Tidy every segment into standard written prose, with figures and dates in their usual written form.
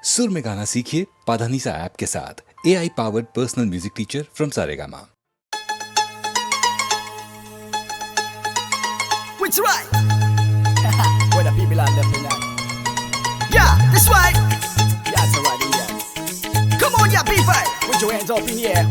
सुर में गाना सीखिए पाधानीसा ऐप के साथ। AI powered personal music teacher from Saregama. Which right? Where the people are left in that? Yeah, this right. Yeah, that's right, yeah. Come on, yeah, people. Put your hands up in the air.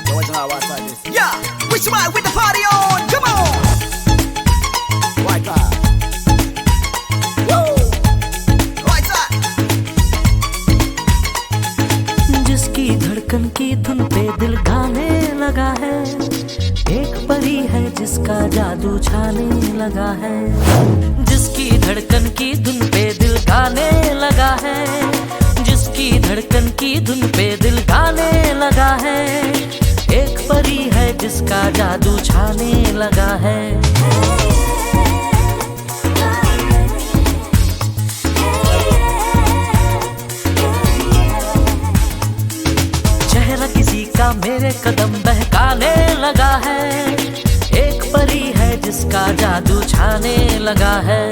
Yo, what's how outside this? Yeah, which right with the party on? Come on. Right side. Woo. Right side. जिसकी धड़कन की धुन पे दिल गाने लगा है, एक परी है जिसका जादू छाने लगा है। जिसकी धड़कन की धुन पे दिल गाने लगा है, जिसकी धड़कन की धुन पे दिल गाने लगा है, एक परी है जिसका जादू छाने लगा है। चेहरा किसी का मेरे कदम बहकाने लगा है, एक परी है जिसका जादू छाने लगा है।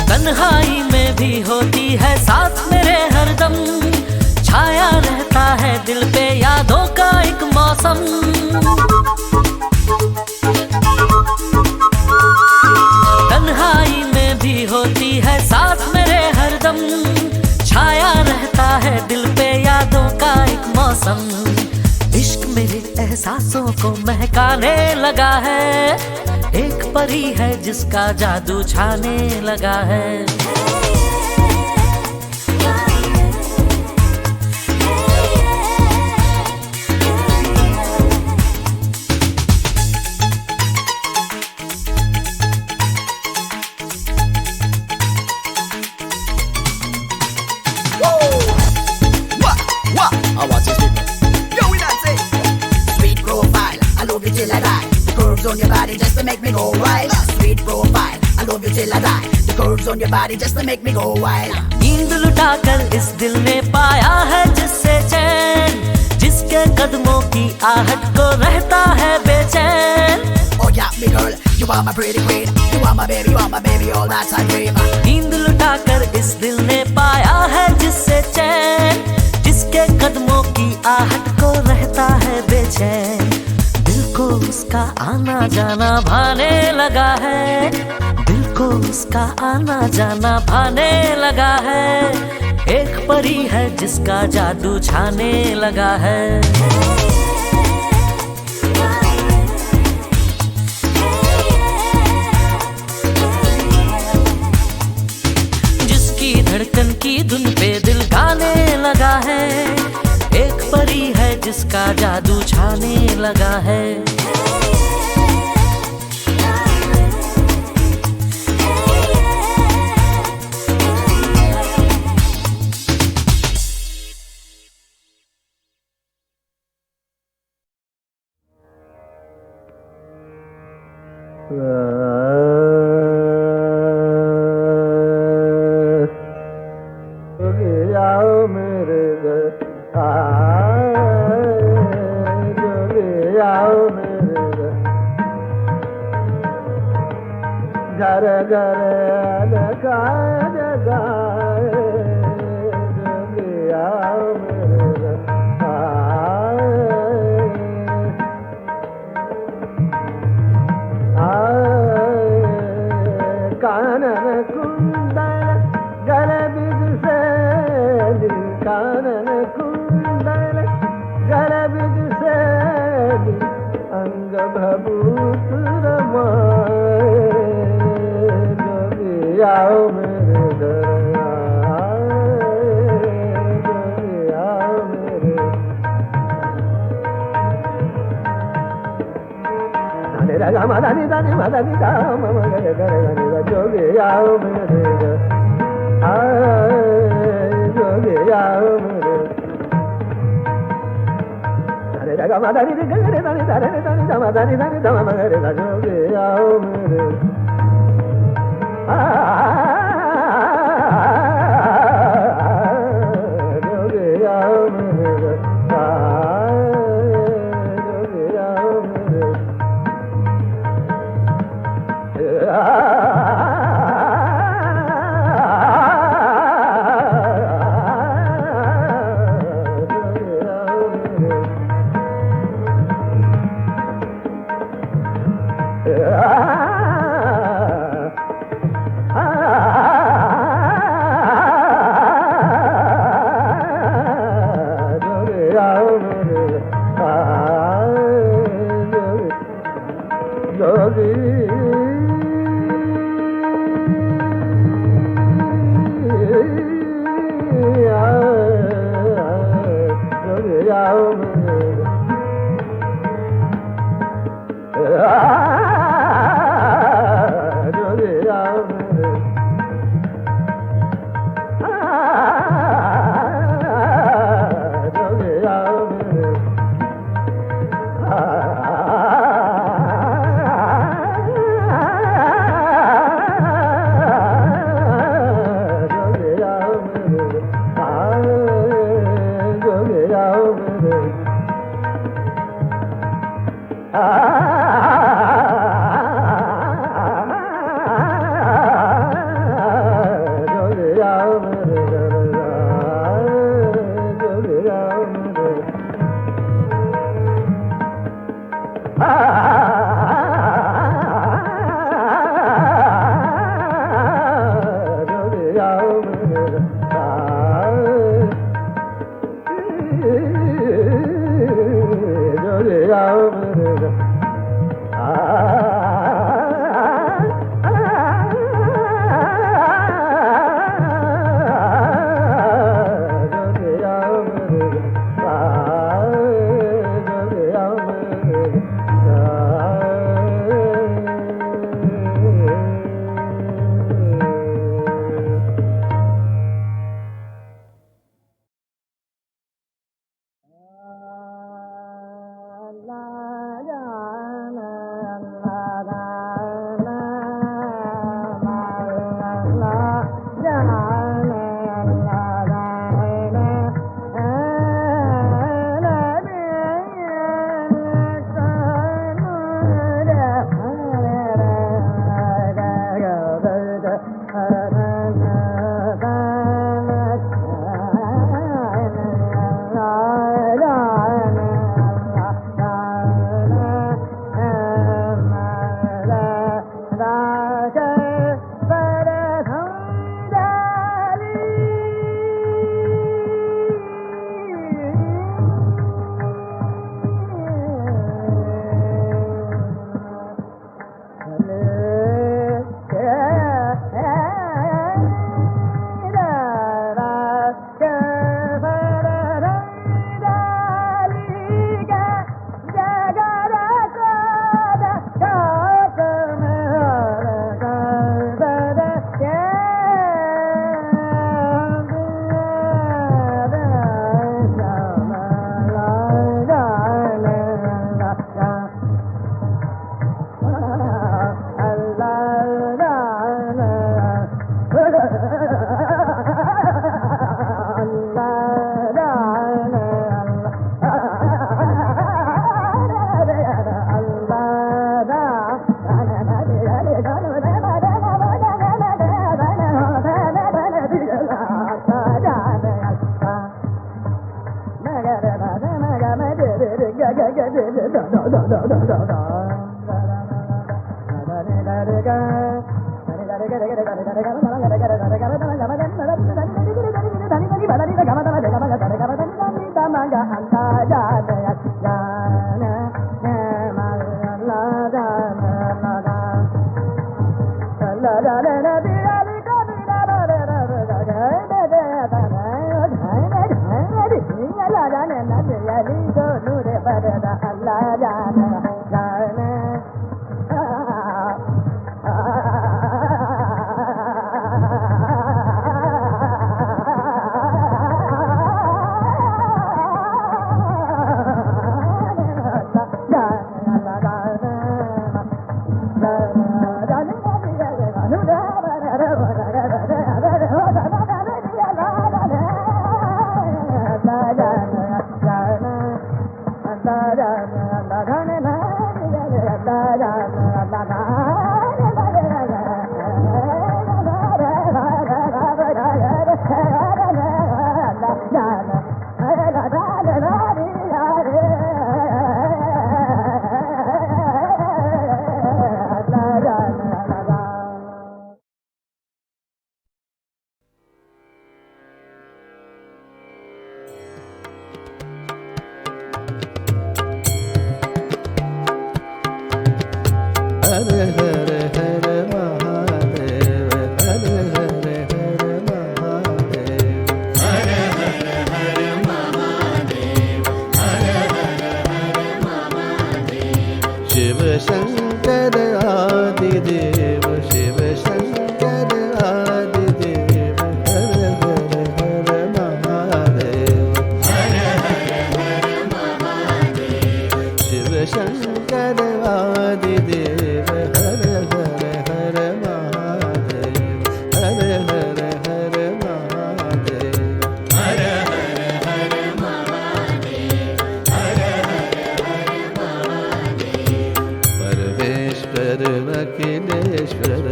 तन्हाई में भी होती है साथ मेरे हरदम, छाया रहता है दिल पे यादों का एक मौसम। तन्हाई में भी होती है साथ मेरे हरदम, छाया रहता है दिल पे यादों का एक मौसम। इश्क मेरे एहसासों को महकाने लगा है, एक परी है जिसका जादू छाने लगा है। I watch this people. Yo, we not say. Sweet profile, I love you till I die. The curves on your body just to make me go wild. Sweet profile, I love you till I die. The curves on your body just to make me go wild. नींद लुटाकर इस दिल ने पाया है जिससे चैन, जिसके कदमों की आहट को रहता है बेचैन। Oh yeah, me girl, you are my pretty queen. You are my baby, you are my baby, all that I dream. नींद लुटाकर इस दिल ने पाया है जिससे चैन, जिसके कदमों की आहट को रहता है बेचैन। दिल को उसका आना जाना भाने लगा है, दिल को उसका आना जाना भाने लगा है, एक परी है जिसका जादू छाने लगा है। जिसकी धड़कन की धुन पे दिल गाने लगा है, एक परी है जिसका जादू छाने लगा है। घर घर लगाए लगाए कानन कुंडल गल बिज से कानन कुंडल गल बिज से अंग भभूत रमाए आओ मेरे घर आओ मेरे गा मा दा नि दा मा गा रे गा मा जोगी आओ मेरे घर जोगी आओ मेरे रे रे गा मा दा रे रे गा रे दा रे दा रे दा रे दा मा दा रे दा रे दा मा रे दा जोगी आओ मेरे जोगी आओ मेरे जोगी आओ मेरे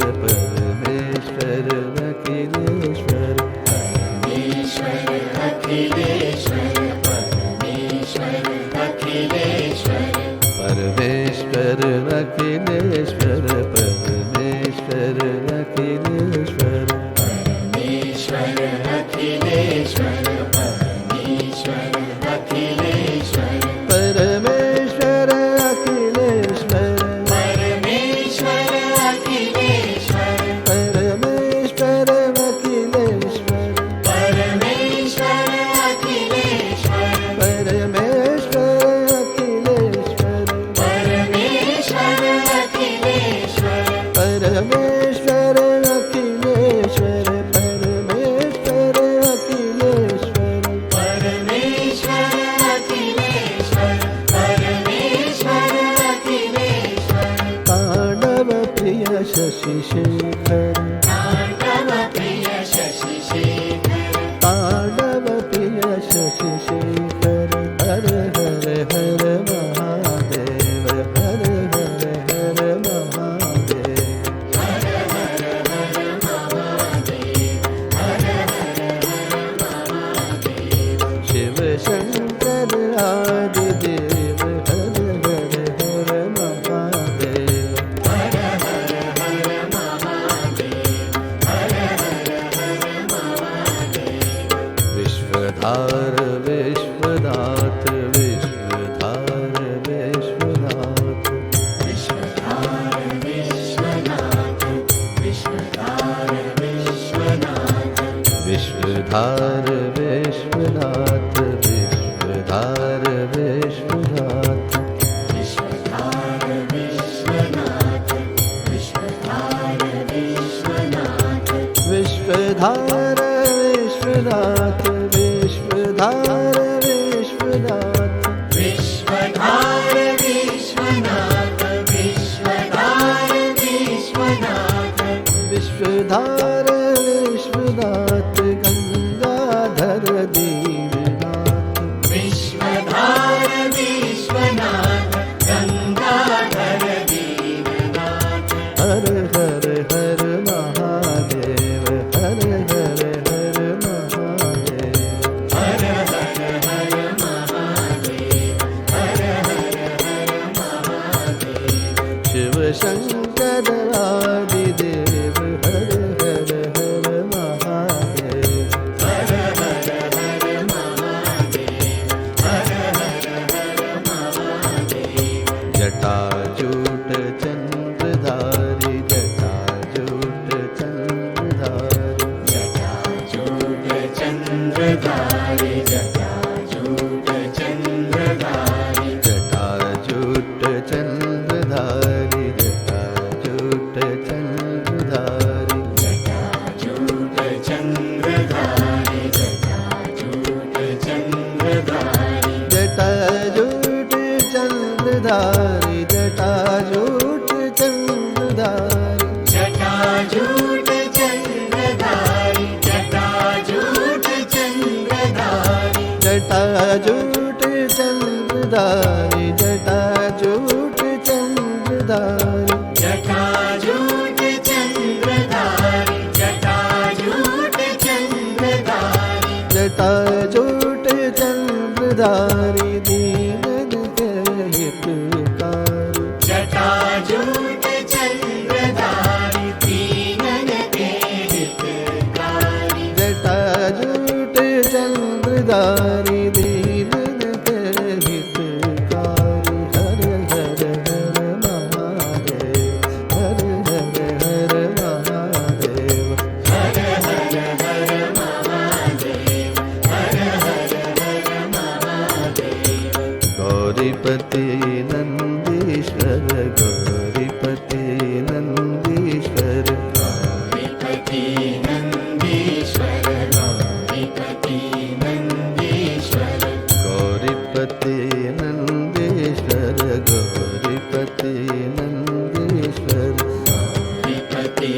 परमेश्वर अखिलेश्वर परमेश्वर अखिलेश्वर परमेश्वर अखिलेश्वर परमेश्वर अखिलेश्वर परमेश्वर अखिलेश्वर परमेश्वर अखिलेश्वर परमेश्वर अखिलेश्वर परमेश्वर अखिलेश्वर तांडव प्रिय शशि शेखर तांडव प्रिय शशि शेखर हर हर हर महादेव हर हर हर महादेव शिव शंकर आदिदेव हर हर हर महादेव विश्वधार विश्वनाथ विश्वधार विश्वनाथ विश्वधार विश्वनाथ विश्वधार विश्वनाथ विश्वधार विश्वनाथ विश्वधार विश्वनाथ विश्वधार विश्वनाथ गंगाधर दीननाथ हर हर हर महादेव हर हर हर महादेव शिव शंकर आदिदेव हर हर हर महादेव जटाजूट चंद्रधारी जटाजूट चंद्रधारी जटाजूट चंद्रधारी जटाजूट चंद्रधारी जटाजूट चंद्रधारी जटाजूट चंद्रधारी जटाजूट चंद्रधारी जटाजूट चंद्रधारी जटाजूट चंद्रधारी जटाजूट चंद्रधारी जटाजूट चंद्रधारी जटाजूट चंद्रधारी जटाजूट चंद्रधारी दीनन के हितकारी जटाजूट चंद्रधारी दीनन के हितकारी जटाजूट चंद्रधारी दीनन के हितकारी हर हर हर महादेव हर हर हर महादेव गौरीपति नंदीश्वर गौरीपति नंदीश्वर गौरीपति नंदीश्वर गौरीपति नंदीश्वर गौरीपति नंदीश्वर गौरीपति नंदीश्वर गौरीपति